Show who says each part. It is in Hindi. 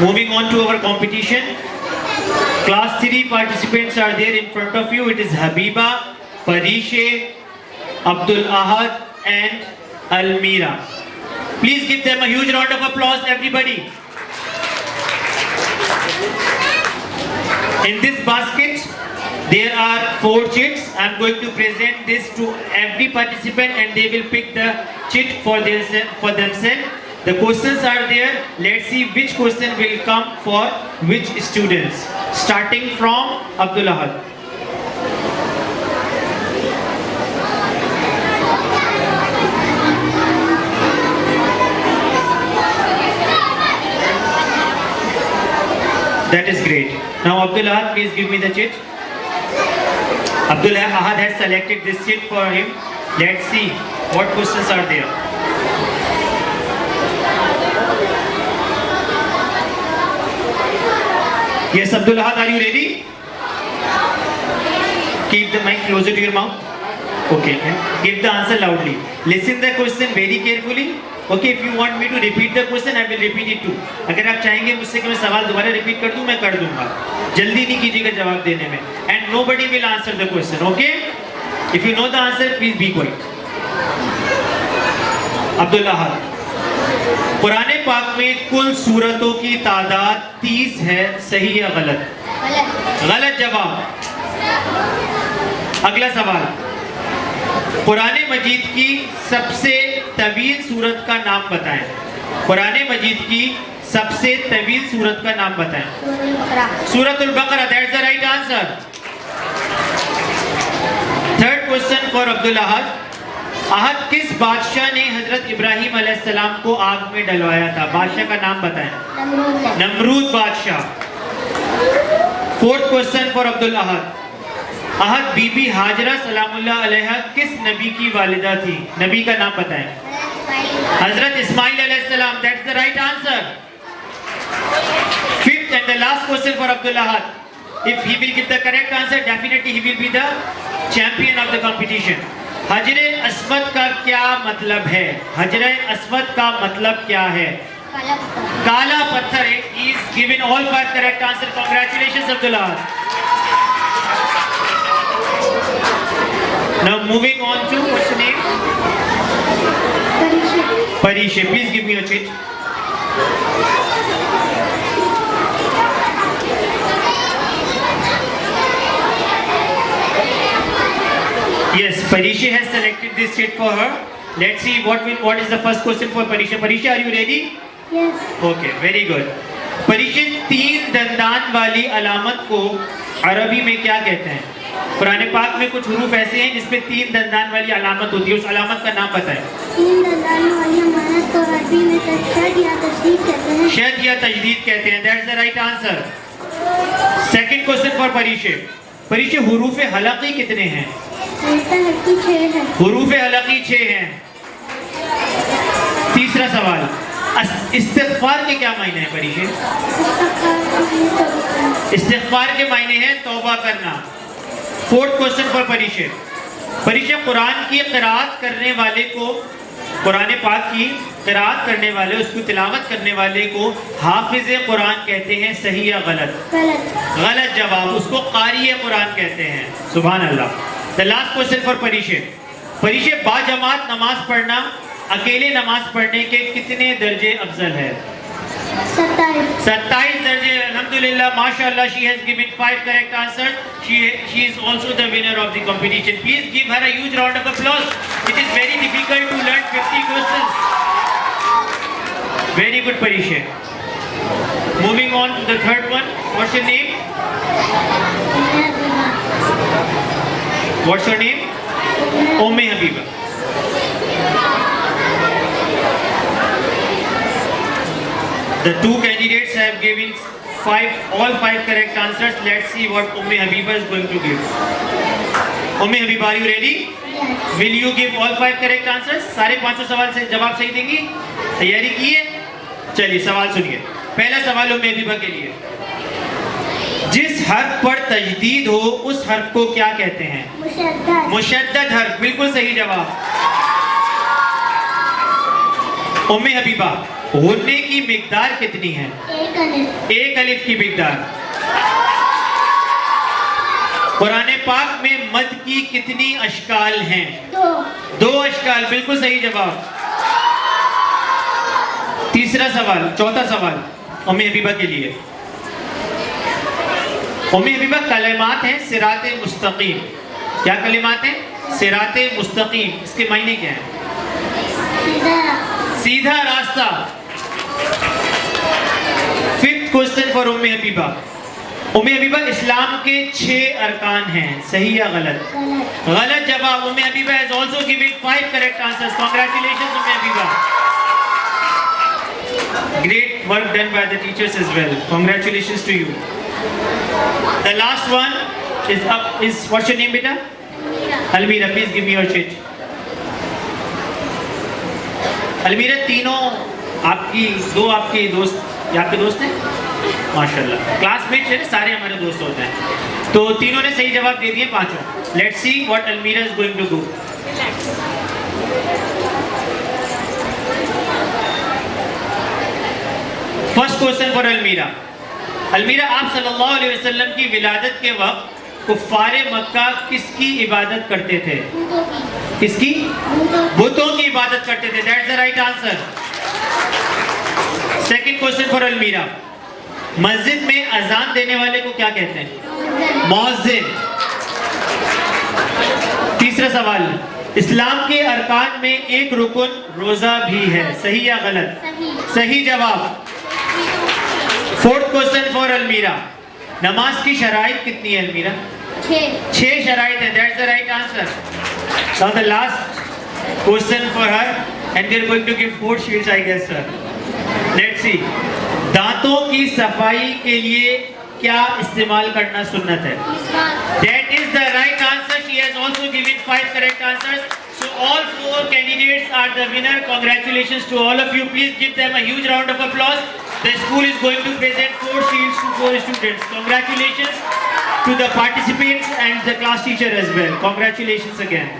Speaker 1: Moving on to our competition. Class 3 participants are there in front of you. It is Habiba, Parishe, Abdul Ahad and Almira. Please give them a huge round of applause, everybody. In this basket, there are 4 chits. I am going to present this to every participant and they will pick the chit for themselves. The questions are there. Let's see which question will come for which students. Starting from Abdul Ahad. That is great. Now Abdul Ahad, please give me the chit. Abdul Ahad has selected this chit for him. Let's see what questions are there. Yes, Abdul Ahad, are you ready? Keep the mic closer to your mouth. Okay, and give the answer loudly. Listen the question very carefully. Okay, if you want me to repeat the question, I will repeat it too. अगर आप चाहेंगे मुझसे कि मैं सवाल दोबारा repeat कर दूं, मैं कर दूंगा. जल्दी नहीं कीजिएगा जवाब देने में. And nobody will answer the question. Okay? If you know the answer, please be quiet. Abdul Ahad. Quran पाक में कुल सूरतों की तादाद 30 है, सही या गलत? गलत जवाब. अगला सवाल. कुरान मजीद की सबसे तवील सूरत का नाम बताएं. कुरान मजीद की सबसे तवील सूरत का नाम बताएं. सूरतुल बकरा. That's the right answer. Third question for Abdul Ahad. Ahad, किस बादशाह ने हजरत इब्राहिम अलैहिस्सलाम को आग में डलवाया था? बादशाह का नाम बताएं. नमरूद बादशाह. Fourth question for Abdul Ahad. अहद, बीबी हाजरा सलामुल्लाह अलैहा किस नबी की वालिदा थी? नबी का नाम बताएं. हजरत इस्माइल अलैहिस्सलाम. That's the right answer. Fifth and the last question for Abdul Ahad. If he will give the correct answer, definitely he will be the champion of the competition. हजरे Aswad का क्या मतलब है? हजरे अस्वद का मतलब क्या है? काला पत्थर. He is given all 5 correct answer. Congratulations, Abdullah. Now moving on to what's the name? Parishe. Please give me your chit. Yes, Parishe has selected this chit for her. Let's see what is the first question for Parishe. Parishe, are you ready?
Speaker 2: Yes.
Speaker 1: Okay, very good. Parishe, 3 दंदान वाली अलामत को अरबी में क्या कहते हैं? कुरान पाक में कुछ हुरूफ ऐसे हैं जिसमें 3 दंदान वाली अलामत होती है. उस अलामत का नाम बताएं.
Speaker 2: 3 दंदान वाली अलामत को अरबी में शद या तशदीद कहते हैं.
Speaker 1: शद या तशदीद कहते हैं. That's the right answer. Second question for Parishe. Parishe, हुरूफ हलकी कितने हैं? हुरूफ हलकी 6 हैं. तीसरा सवाल. इस्तिग़फ़ार के क्या मायने हैं परीक्षे? इस्तिग़फ़ार के मायने हैं तौबा करना. Fourth question for Parikshe. Parikshe, कुरान की क़िराअत करने वाले को, कुरान पाक की क़िराअत करने वाले, उसको तिलावत करने वाले को हाफिज़ कुरान कहते हैं, सही या गलत? गलत जवाब. उसको क़ारी कुरान कहते हैं. सुभान अल्लाह. The last question for परीक्षे. परीक्षे, बाजमात नमाज पढ़ना अकेले नमाज पढ़ने के कितने दर्जे अफजल है? 27 दर्जे. अल्हम्दुलिल्लाह, माशाअल्लाह, she has given 5 correct answers. She is also the winner of the competition. Please give her a huge round of applause. It is very difficult to learn 50 questions. Very good Parishe. Moving on to the third one. What's your name? What's your name? Umme Habiba. The 2 candidates have given all 5 correct answers. Let's see what Umme Habiba is going to give. Umme Habiba, are you ready?
Speaker 2: Yes.
Speaker 1: Will you give all 5 correct answers? सारे 5 सवाल से जवाब सही देंगी? तैयारी की है? चलिए सवाल सुनिए. पहला सवाल उम्मे हबीबा के लिए. जिस हर्फ पर तजदीद हो उस हर्फ को क्या कहते हैं? मुशद्दद. मुशद्दद हर्फ. बिल्कुल सही जवाब. उम्मे हबीबा, होने की मिकदार कितनी है?
Speaker 2: एक अलिफ।
Speaker 1: एक अलिफ की मिकदार। कुरान पाक में मद की कितनी अशकाल हैं?
Speaker 2: 2।
Speaker 1: 2 अशकाल, बिल्कुल सही जवाब। तीसरा सवाल, चौथा सवाल उम्मे हबीबा के लिए। उम्मे हबीबा कलिमात हैं सिराते मुस्तकीम। क्या कलिमात हैं? सिराते मुस्तकीम। इसके मायने क्या है? सीधा रास्ता। Fifth question for Umme Habiba. Umme Habiba इस्लाम के 6 अरकान हैं, सही या गलत?
Speaker 2: गलत।
Speaker 1: गलत जवाब। Umme Habiba has also given 5 correct answers. Congratulations Umme Habiba. Great work done by the teachers as well. Congratulations to you. The last one is up. What's your name, beta? Almira. Please give me your sheet. अलमीरा, तीनों आपकी, 2 आपके दोस्त, ये आपके दोस्त हैं? माशाल्लाह, क्लासमेट्स हैं, सारे हमारे दोस्त होते हैं। तो तीनों ने सही जवाब दे दिए, 5। Let's see what Almira is going to do. First question for Almira. Almira, आप सल्लल्लाहु अलैहि वसल्लम की विलादत के वक्त कुफ्फारे मक्का किसकी इबादत करते थे? किसकी? बुतों की इबादत करते थे। That's the right answer. Second question for अलमीरा। मस्जिद में अजान देने वाले को क्या कहते हैं? मुअज्जिन। तीसरा सवाल, इस्लाम के अरकान में एक रुकन रोजा भी है, सही या गलत?
Speaker 2: सही।
Speaker 1: सही जवाब। फोर्थ क्वेश्चन फॉर अलमीरा। नमाज की शराइत कितनी है अलमीरा? 6 शराइत है। That's the right answer. Now the last question for her and we are going to give 4 shields I guess sir. Let's see. दांतों की सफाई के लिए क्या इस्तेमाल करना सुन्नत है? That is the right answer. She has also given 5 correct answers. So all 4 candidates are the winner. Congratulations to all of you. Please give them a huge round of applause. The school is going to present 4 shields to 4 students. Congratulations to the participants and the class teacher as well. Congratulations again.